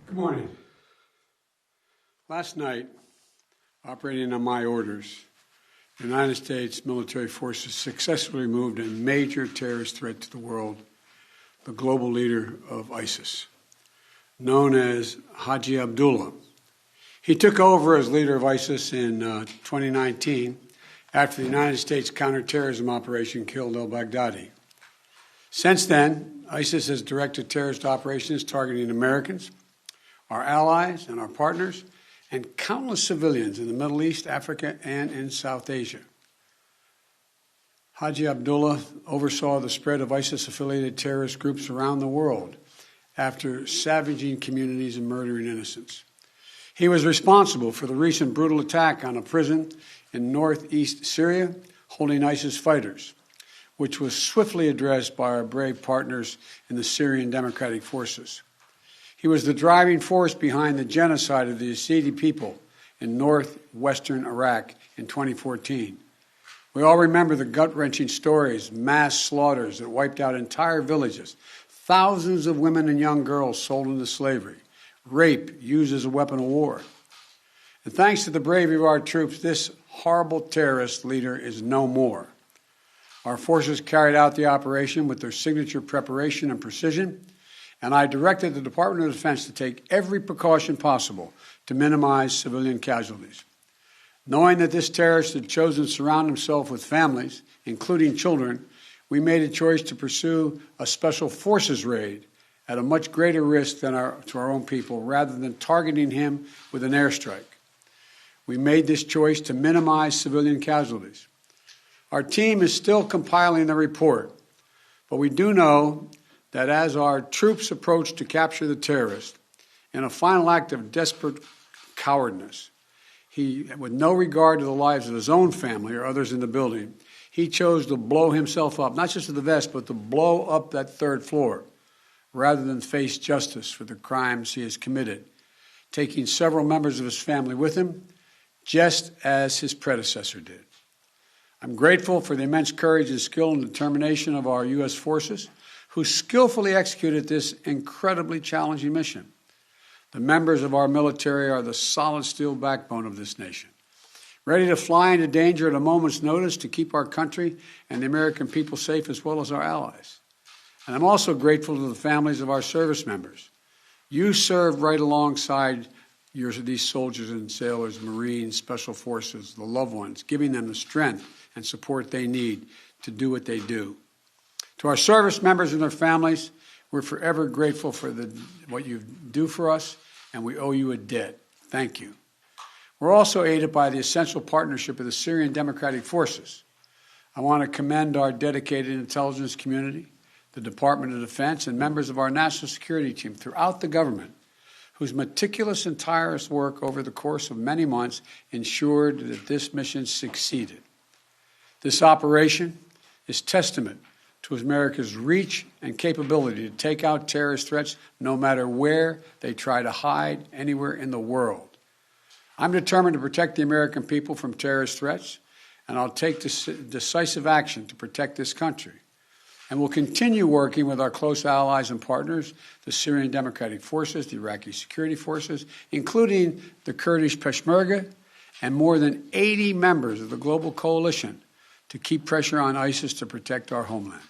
Good morning. Last night, operating on my orders, the United States military forces successfully removed a major terrorist threat to the world, the global leader of ISIS, known as Haji Abdullah. He took over as leader of ISIS in 2019 after the United States counterterrorism operation killed al-Baghdadi. Since then, ISIS has directed terrorist operations targeting Americans, our allies and our partners, and countless civilians in the Middle East, Africa, and in South Asia. Haji Abdullah oversaw the spread of ISIS-affiliated terrorist groups around the world after savaging communities and murdering innocents. He was responsible for the recent brutal attack on a prison in northeast Syria holding ISIS fighters, which was swiftly addressed by our brave partners in the Syrian Democratic Forces. He was the driving force behind the genocide of the Yazidi people in northwestern Iraq in 2014. We all remember the gut-wrenching stories, mass slaughters that wiped out entire villages, thousands of women and young girls sold into slavery, rape used as a weapon of war. And thanks to the bravery of our troops, this horrible terrorist leader is no more. Our forces carried out the operation with their signature preparation and precision, and I directed the Department of Defense to take every precaution possible to minimize civilian casualties. Knowing that this terrorist had chosen to surround himself with families, including children, we made a choice to pursue a special forces raid at a much greater risk than to our own people, rather than targeting him with an airstrike. We made this choice to minimize civilian casualties. Our team is still compiling the report, but we do know that as our troops approached to capture the terrorist, in a final act of desperate cowardness, he, with no regard to the lives of his own family or others in the building, he chose to blow himself up, not just to the vest, but to blow up that third floor, rather than face justice for the crimes he has committed, taking several members of his family with him, just as his predecessor did. I'm grateful for the immense courage and skill and determination of our U.S. forces, who skillfully executed this incredibly challenging mission. The members of our military are the solid steel backbone of this nation, ready to fly into danger at a moment's notice to keep our country and the American people safe, as well as our allies. And I'm also grateful to the families of our service members. You served right alongside these soldiers and sailors, Marines, Special Forces, the loved ones, giving them the strength and support they need to do what they do. To our service members and their families, we're forever grateful for what you do for us, and we owe you a debt. Thank you. We're also aided by the essential partnership of the Syrian Democratic Forces. I want to commend our dedicated intelligence community, the Department of Defense, and members of our national security team throughout the government, whose meticulous and tireless work over the course of many months ensured that this mission succeeded. This operation is testament to America's reach and capability to take out terrorist threats no matter where they try to hide anywhere in the world. I'm determined to protect the American people from terrorist threats, and I'll take decisive action to protect this country. And we'll continue working with our close allies and partners, the Syrian Democratic Forces, the Iraqi security forces, including the Kurdish Peshmerga, and more than 80 members of the global coalition to keep pressure on ISIS to protect our homeland.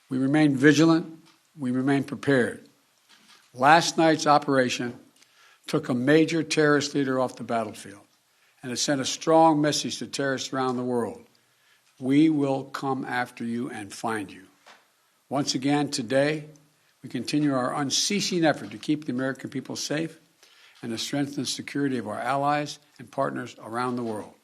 We remain vigilant. We remain prepared. Last night's operation took a major terrorist leader off the battlefield, and it sent a strong message to terrorists around the world. We will come after you and find you. Once again, today, we continue our unceasing effort to keep the American people safe and to strengthen the security of our allies and partners around the world.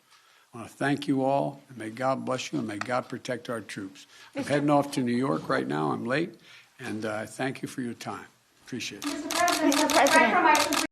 I want to thank you all, and may God bless you, and may God protect our troops. I'm heading off to New York right now. I'm late, and thank you for your time. Appreciate it. Mr. President.